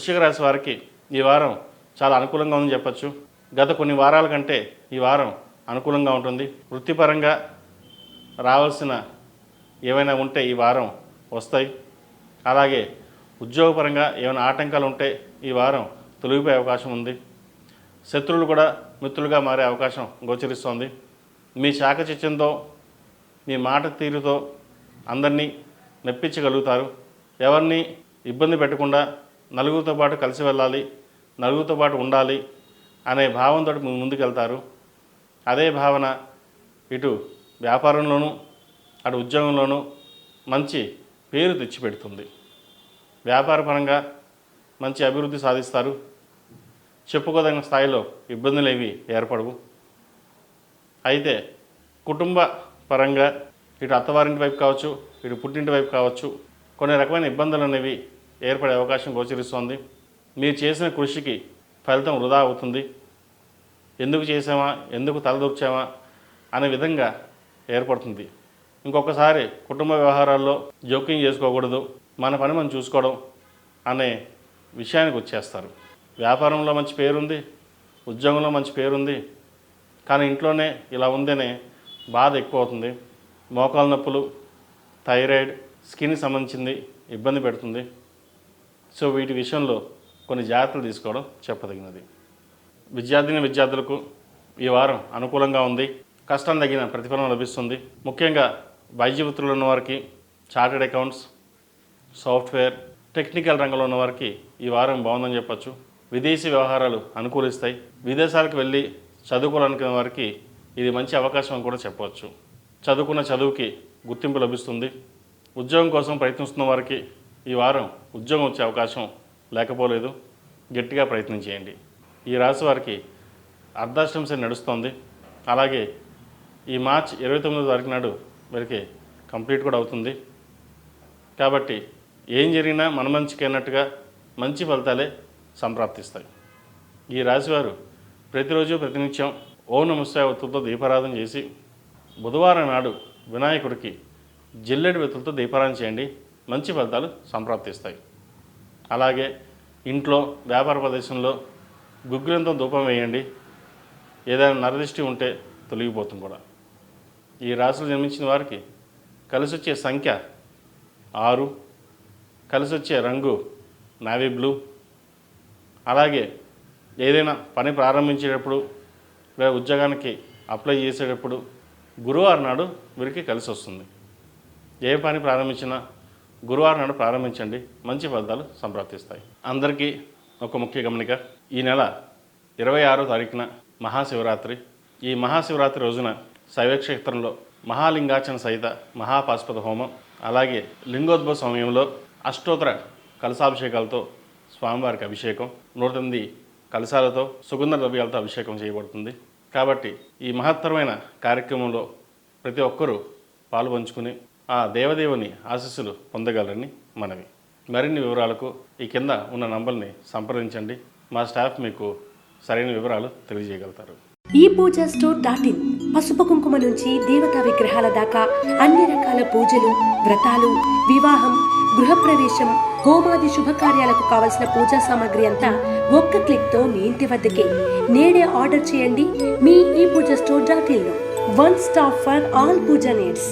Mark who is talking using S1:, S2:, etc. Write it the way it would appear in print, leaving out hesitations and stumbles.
S1: వృశ్చిక రాశి వారికి ఈ వారం చాలా అనుకూలంగా ఉందని చెప్పచ్చు. గత కొన్ని వారాల కంటే ఈ వారం అనుకూలంగా ఉంటుంది. వృత్తిపరంగా రావాల్సిన ఏవైనా ఉంటే ఈ వారం వస్తాయి. అలాగే ఉద్యోగపరంగా ఏమైనా ఆటంకాలు ఉంటే ఈ వారం తొలగిపోయే అవకాశం ఉంది. శత్రువులు కూడా మిత్రులుగా మారే అవకాశం గోచరిస్తోంది. మీ చాకచక్యంతో మీ మాట తీరుతో అందరినీ మెప్పించగలుగుతారు. ఎవరిని ఇబ్బంది పెట్టకుండా నలుగురితో పాటు కలిసి వెళ్ళాలి, నలుగురితో పాటు ఉండాలి అనే భావంతో ముందుకెళ్తారు. అదే భావన ఇటు వ్యాపారంలోనూ అటు ఉద్యోగంలోనూ మంచి పేరు తెచ్చిపెడుతుంది. వ్యాపారపరంగా మంచి అభివృద్ధి సాధిస్తారు. చెప్పుకోదగిన స్థాయిలో ఇబ్బందులు ఏవి ఏర్పడవు. అయితే కుటుంబ పరంగా ఇటు అత్తవారింటి వైపు కావచ్చు, ఇటు పుట్టింటి వైపు కావచ్చు, కొన్ని రకమైన ఇబ్బందులు అనేవి ఏర్పడే అవకాశం గోచరిస్తోంది. మీరు చేసిన కృషికి ఫలితం వృధా అవుతుంది. ఎందుకు చేసామా, ఎందుకు తలదూర్చామా అనే విధంగా ఏర్పడుతుంది. ఇంకొకసారి కుటుంబ వ్యవహారాల్లో జోక్యం చేసుకోకూడదు, మన పని మనం చూసుకోవడం అనే విషయానికి వచ్చేస్తారు. వ్యాపారంలో మంచి పేరుంది, ఉద్యోగంలో మంచి పేరుంది, కానీ ఇంట్లోనే ఇలా ఉందనే బాధ ఎక్కువ అవుతుంది. మోకాలు నొప్పులు, థైరాయిడ్, స్కిన్కి సంబంధించింది ఇబ్బంది పెడుతుంది. సో వీటి విషయంలో కొన్ని జాగ్రత్తలు తీసుకోవడం చెప్పదగినది. విద్యార్థులకు ఈ వారం అనుకూలంగా ఉంది. కష్టం తగిన ప్రతిఫలం లభిస్తుంది. ముఖ్యంగా వైద్య వృత్తుల్లో ఉన్నవారికి, చార్టెడ్ అకౌంట్స్, సాఫ్ట్వేర్, టెక్నికల్ రంగంలో ఉన్నవారికి ఈ వారం బాగుందని చెప్పచ్చు. విదేశీ వ్యవహారాలు అనుకూలిస్తాయి. విదేశాలకు వెళ్ళి చదువుకోవాలనుకునే వారికి ఇది మంచి అవకాశం అని కూడా చెప్పవచ్చు. చదువుకున్న చదువుకి గుర్తింపు లభిస్తుంది. ఉద్యోగం కోసం ప్రయత్నిస్తున్న వారికి ఈ వారం ఉద్యోగం వచ్చే అవకాశం లేకపోలేదు. గట్టిగా ప్రయత్నం చేయండి. ఈ రాశి వారికి అర్ధాష్టమ శని నడుస్తోంది. అలాగే ఈ మార్చ్ 29వ తారీఖు నాడు వీరికి కంప్లీట్ కూడా అవుతుంది. కాబట్టి ఏం జరిగినా మన మంచికి అన్నట్టుగా మంచి ఫలితాలే సంప్రాప్తిస్తాయి. ఈ రాశివారు ప్రతిరోజు ప్రతినిత్యం ఓం నమః శివాయ ఒత్తులతో దీపారాధన చేసి బుధవారం నాడు వినాయకుడికి జిల్లెడు వెత్తులతో దీపారాధన చేయండి. మంచి ఫలితాలు సంప్రాప్తిస్తాయి. అలాగే ఇంట్లో వ్యాపార ప్రదేశంలో గుగ్గిలంతో ధూపం వేయండి. ఏదైనా నరదిష్టి ఉంటే తొలగిపోతుంది కూడా. ఈ రాశిలో జన్మించిన వారికి కలిసి వచ్చే సంఖ్య 6, కలిసి వచ్చే రంగు నావీ బ్లూ. అలాగే ఏదైనా పని ప్రారంభించేటప్పుడు లేదా ఉద్యోగానికి అప్లై చేసేటప్పుడు గురువారం నాడు వీరికి కలిసి వస్తుంది. ఏ పని ప్రారంభించినా గురువారం నాడు ప్రారంభించండి. మంచి ఫలితాలు సంప్రాప్తిస్తాయి. అందరికీ ఒక ముఖ్య గమనిక, ఈ నెల 26వ తారీఖున మహాశివరాత్రి. ఈ మహాశివరాత్రి రోజున శైవక్షేత్రంలో మహాలింగార్చన సహిత మహాపాశుపత హోమం, అలాగే లింగోద్భవ సమయంలో అష్టోత్తర కలశాభిషేకాలతో స్వామివారికి అభిషేకం, 108 కలశాలతో సుగంధ ద్రవ్యాలతో అభిషేకం చేయబడుతుంది. కాబట్టి ఈ మహత్తరమైన కార్యక్రమంలో ప్రతి ఒక్కరూ పాల్పంచుకుని ఆ దేవదేవుని ఆశీస్సులు పొందగలరని మనవి. మరిన్ని వివరాలకు ఈ కింద ఉన్న నంబర్ని సంప్రదించండి. మా స్టాఫ్ మీకు సరైన వివరాలు తెలియజేయగలుగుతారు.
S2: ePoojaStore.in పసుపు కుంకుమ నుంచి దేవతా విగ్రహాల దాకా అన్ని రకాల పూజలు, వ్రతాలు, వివాహం, గృహప్రవేశం, హోమాది శుభకార్యాలకు కావలసిన పూజా సామాగ్రి అంతా ఒక్క క్లిక్తో మీ ఇంటి వద్దకే. నేడే ఆర్డర్ చేయండి మీ ePoojaStore.in లో. One stop for all puja needs.